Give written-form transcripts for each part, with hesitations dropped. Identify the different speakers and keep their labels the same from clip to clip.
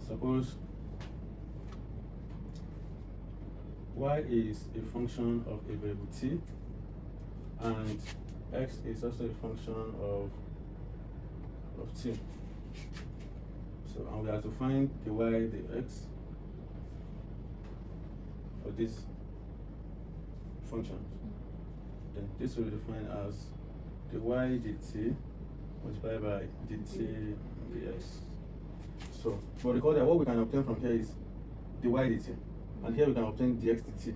Speaker 1: Suppose y is a function of a variable t, and x is also a function of t. So, and we have to find the y, the x for this function. Then this will be defined as the y dt multiplied by dt dx. So, but recall that what we can obtain from here is the y dt, and here we can obtain dx dt.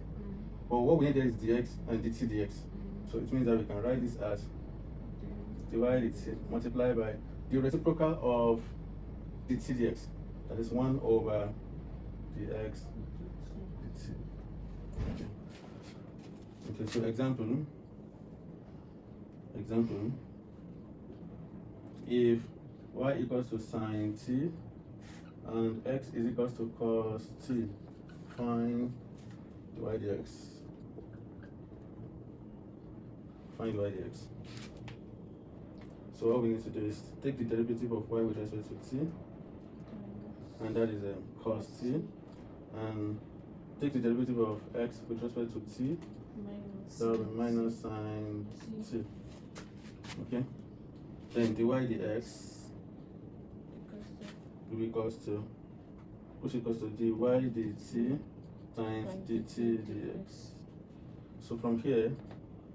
Speaker 1: But what we need there is dx and dt dx. So it means that we can write this as dy dt multiplied by the reciprocal of dt dx. That is 1 over dx dt. Okay, so example, if y equals to sine t and x is equals to cos t, find dy dx. Find dy dx. So what we need to do is take the derivative of y with respect to t, and that is cos t, and take the derivative of x with respect to t, that will be minus sine t. Okay? Then dy dx will be equals to, which equals to dy dt times dt dx. So from here,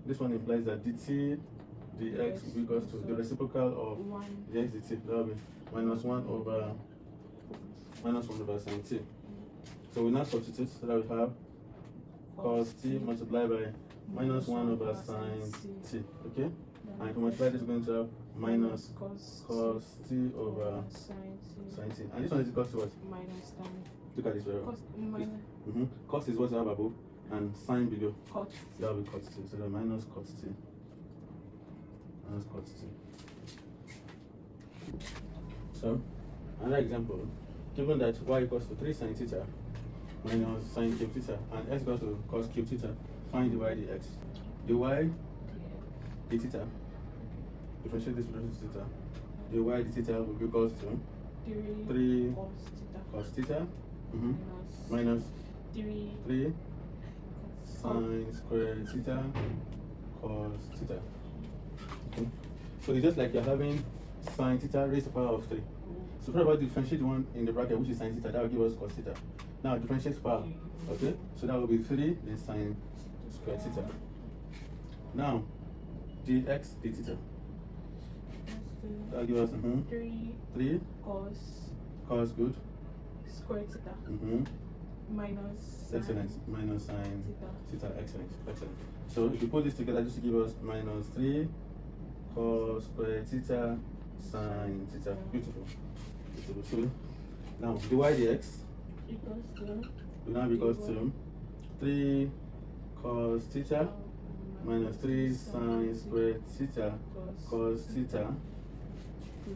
Speaker 1: this one implies that dt dx will be equals to the reciprocal of dx dt. That will be minus 1 over sine t. So we now substitute so that we have cos t multiplied by minus 1 over sine t. Okay? And if we multiply this, we're going to have minus cos t over sine t. And this one is equal to what?
Speaker 2: Minus sine.
Speaker 1: Look at this very well. Cos is what you have above, and sine below.
Speaker 2: Cot.
Speaker 1: That will be cos t. So that minus cos t. Minus cos t. So, another example. Given that y equals to 3 sine theta minus sine cube theta and x equals to cos cube theta, find dy dx. Dy d theta, differentiate this with theta. Dy d theta will be equals to 3 cos theta minus 3 sine squared theta cos theta. Okay. So it's just like you're having sine theta raised to the power of 3. So first of all, differentiate the one in the bracket, which is sine theta. That will give us cos theta. Now differentiate power. Okay, so that will be 3 then sine squared theta. Now dx d theta. That will give us 3 cos good
Speaker 2: square theta minus
Speaker 1: excellent minus sine theta. Excellent. So if you put this together, just to give us minus 3 cos square theta sine theta. Beautiful. So now dy dx will now be equals to 3 cos theta minus 3 sine squared theta cos theta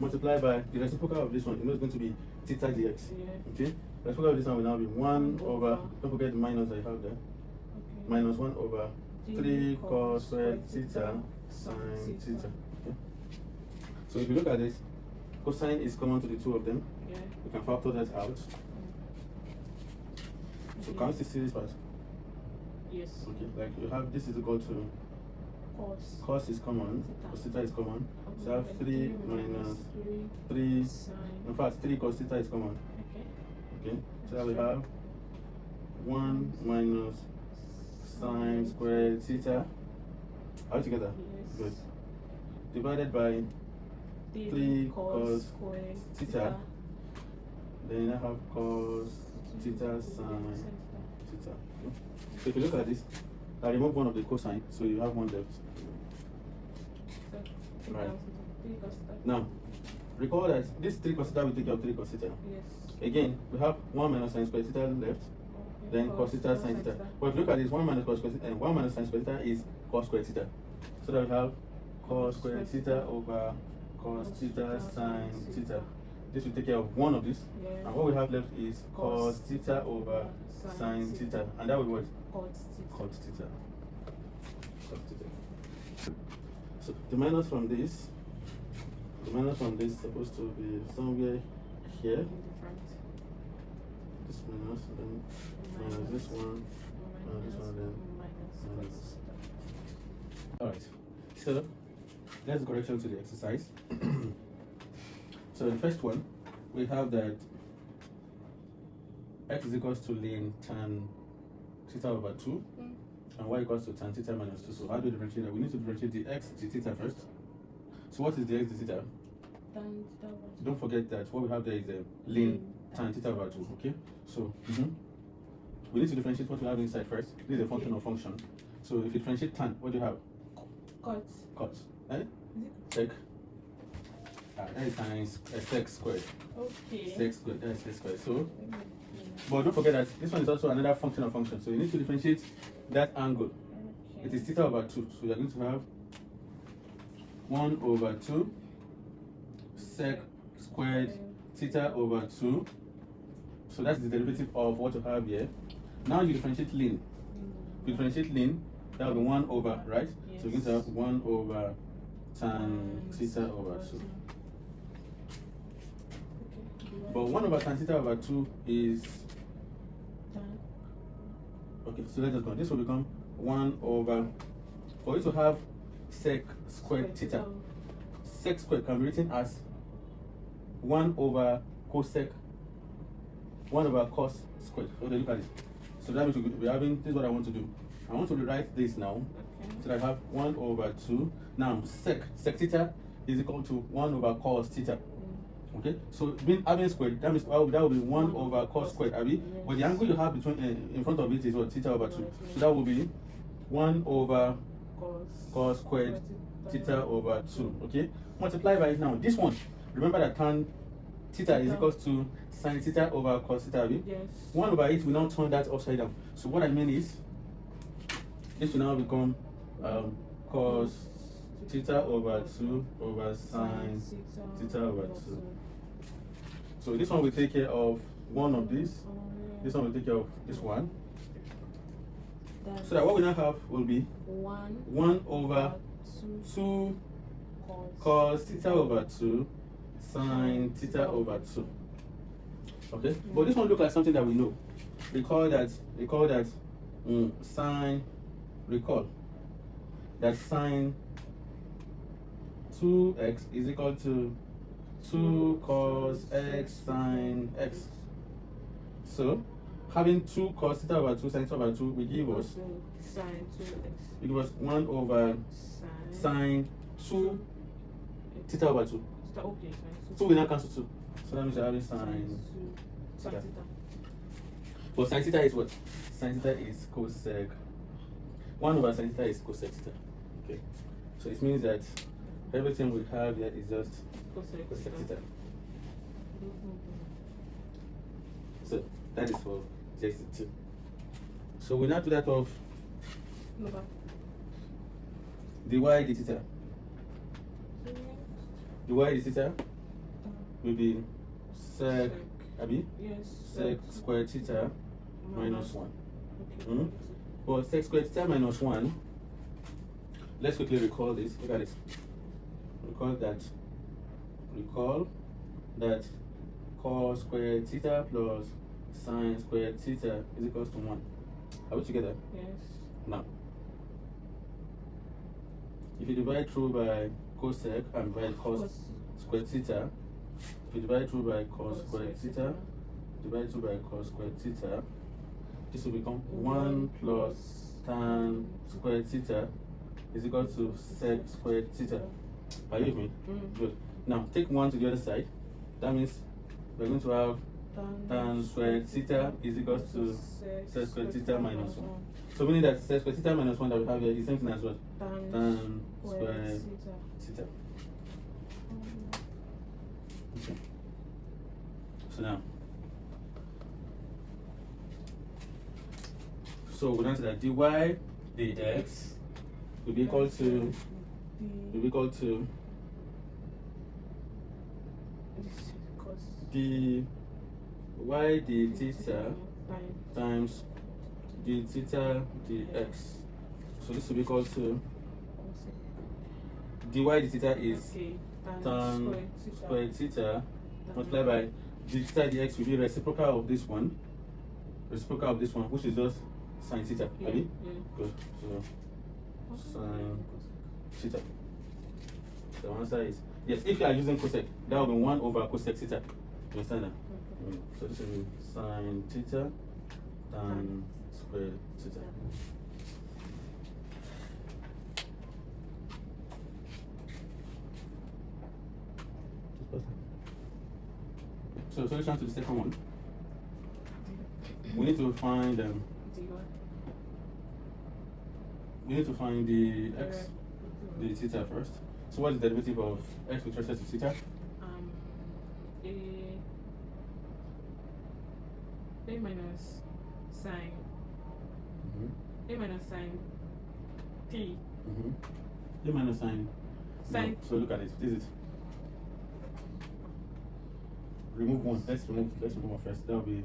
Speaker 1: multiplied by the reciprocal of this one. You know it's going to be theta dx. Okay? The reciprocal of this one will now be 1 over, don't forget the minus that you have there, minus 1 over 3 cos squared theta sine theta. Okay? So if you look at this, cosine is common to the two of them. We can factor that out. So can you still see this part?
Speaker 2: Yes.
Speaker 1: Okay, like you have this is equal to cos is common, cos theta is common. So I have 3 minus 3, in fact 3 cos theta is common. Okay, so that we have 1 minus sine squared theta. All together? Good. Divided by 3 cos theta. Then I have cos theta sine theta. Okay. So if you look at this, I remove one of the cosine, so you have one left. Right. Now, recall that this 3 cos theta will take care of 3 cos theta.
Speaker 2: Yes.
Speaker 1: Again, we have 1 minus sine squared theta left, then cos theta sine theta. But if you look at this, 1 minus cos squared theta and 1 minus sine squared theta is cos squared theta. So that we have cos squared theta over cos theta sine theta. This will take care of one of this, and what we have left is cos theta over sine theta, and that will be what? Cot theta. So the minus from this is supposed to be somewhere here. this one, this one, then minus. Alright, so that's the correction to the exercise. So the first one, we have that x is equals to ln tan theta over 2 and y equals to tan theta minus 2. So how do we differentiate that? We need to differentiate the x to theta first. So what is the x to theta?
Speaker 2: Tan theta over 2.
Speaker 1: Don't forget that what we have there is a ln tan theta over 2. Okay, so we need to differentiate what we have inside first. This is a function of function. So if you differentiate tan, what do you have?
Speaker 2: Cot.
Speaker 1: Cot. Eh? Check. That is times x squared.
Speaker 2: Okay.
Speaker 1: X squared. That is x squared. So, but don't forget that this one is also another function of function. So you need to differentiate that angle.
Speaker 2: Okay.
Speaker 1: It is theta over 2. So you are going to have 1 over 2 sec squared theta over 2. So that's the derivative of what you have here. Now you differentiate ln. You differentiate ln, that will be 1 over, right?
Speaker 2: Yes.
Speaker 1: So you're going to have 1 over tan theta over 2.
Speaker 2: Okay.
Speaker 1: But 1 over tan theta over 2 is...
Speaker 2: Tan.
Speaker 1: Okay, so let us go. This will become 1 over... For you to have sec squared theta, sec squared can be written as 1 over cosec, 1 over cos squared. Okay, look at it. So that means we're having, this is what I want to do. I want to rewrite this now.
Speaker 2: Okay.
Speaker 1: So that I have 1 over 2. Now, sec theta is equal to 1 over cos theta. Okay, so being having squared, that means that will be 1 over cos squared, Abby.
Speaker 2: Yes.
Speaker 1: But the angle you have between in front of it is what? Theta over 2. So that will be 1 over cos squared theta over 2. Okay, multiply by it now. This one, remember that tan theta is equals to sin theta over cos theta, Abby.
Speaker 2: Yes.
Speaker 1: 1 over 8 will now turn that upside down. So what I mean is, this will now become cos theta over 2 over sin theta over 2. So this one will take care of one of these. This one will take care of this one. So that what we now have will be 1 over 2 cos theta over 2 sin theta over 2. Okay, but this one looks like something that we know. Recall that sin, recall that sin 2x is equal to 2 cos x sin x. So having 2 cos theta over 2 sin theta over 2 will give us
Speaker 2: sin 2x.
Speaker 1: It was 1 over sin 2 theta over 2.
Speaker 2: Okay, sin
Speaker 1: 2 will now cancel 2. So that means you're having sin theta. But sin theta is what? Sin theta is cosec. 1 over sin theta is cosec theta. Okay. So it means that everything we have here is just cosec theta. So that is for just 2. So we now do that of dy d theta. Dy d theta will be sec, Abby?
Speaker 2: Yes.
Speaker 1: Sec squared theta minus 1.
Speaker 2: Okay.
Speaker 1: But sec squared theta minus 1, let's quickly recall this. Look at this. Recall that cos squared theta plus sin squared theta is equals to 1. Are we together?
Speaker 2: Yes.
Speaker 1: Now, if you divide through by cosec and divide cos squared theta, if you divide through by cos squared theta, divide through by cos squared theta, this will become 1 plus tan squared theta is equal to sec squared theta. Are you with me? Good. Now take 1 to the other side. That means we're going to have tan squared theta is equal to sec squared theta minus 1. So meaning that sec squared theta minus 1 that we have here is the same thing as what? Tan squared theta. Okay. So now, so we're going to that dy dx will be equal to dy d theta times d theta dx. So this will be equal to dy d theta is tan squared theta multiplied by d theta dx will be reciprocal of this one. reciprocal of this one, which is just sine theta.
Speaker 2: Yeah.
Speaker 1: Ready?
Speaker 2: Yeah.
Speaker 1: Good. So sine theta. The answer is yes. If you are using cosec, that will be 1 over cosec theta. You understand that?
Speaker 2: Okay.
Speaker 1: So this will be sine theta tan square theta. So solution to the second one. We need to find
Speaker 2: Do you
Speaker 1: we need to find the x, the theta first. So what is the derivative of x with respect to theta?
Speaker 2: A minus sine A minus sine t
Speaker 1: A minus sine.
Speaker 2: Sine.
Speaker 1: No. So look at it. This is remove one. Let's remove one first. That will be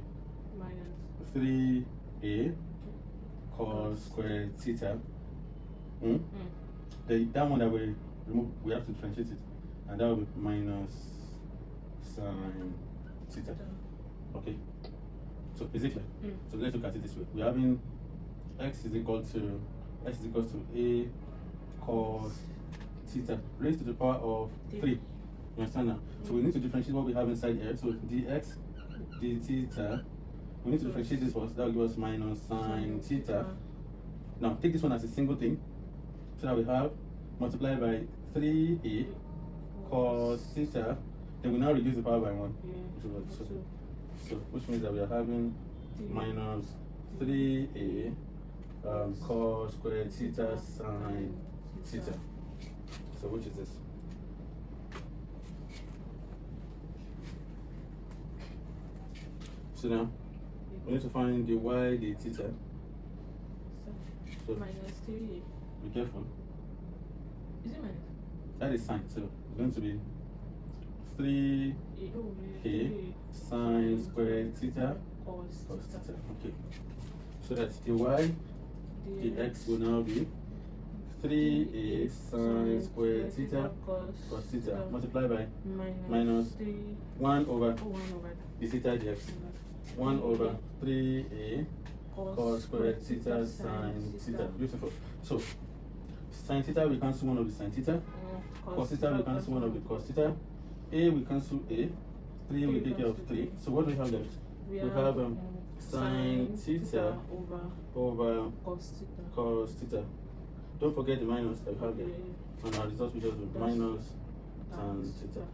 Speaker 2: minus
Speaker 1: 3a cos square theta. That one that we remove, we have to differentiate it, and that will be minus sine theta. Okay. So basically, so let's look at it this way. We're having x is equal to a cos theta raised to the power of 3. You understand now? So we need to differentiate what we have inside here. So dx d theta, we need to differentiate this first. That will give us minus sine theta. Now take this one as a single thing, so that we have multiplied by 3a cos theta. Then we now reduce the power by 1. So which means that we are having minus 3a cos square theta sine theta. So which is this? So now we need to find the y, the theta. So
Speaker 2: minus 3.
Speaker 1: be careful.
Speaker 2: Is it minus?
Speaker 1: That is sine. So it's going to be 3a sine square theta
Speaker 2: Cos
Speaker 1: cos theta. Okay. So that's the y, the x will now be 3a sine square theta cos theta multiplied by minus 1 over the theta dx. 1 over 3a cos square theta sine theta. Beautiful. So sine theta we cancel one of the sine theta. Cos theta we cancel one of the cos theta. A we cancel a. 3 we take care of 3. So what do we have left? We have sine theta over cos theta. Don't forget the minus that we have there. And our result will just be minus tan theta.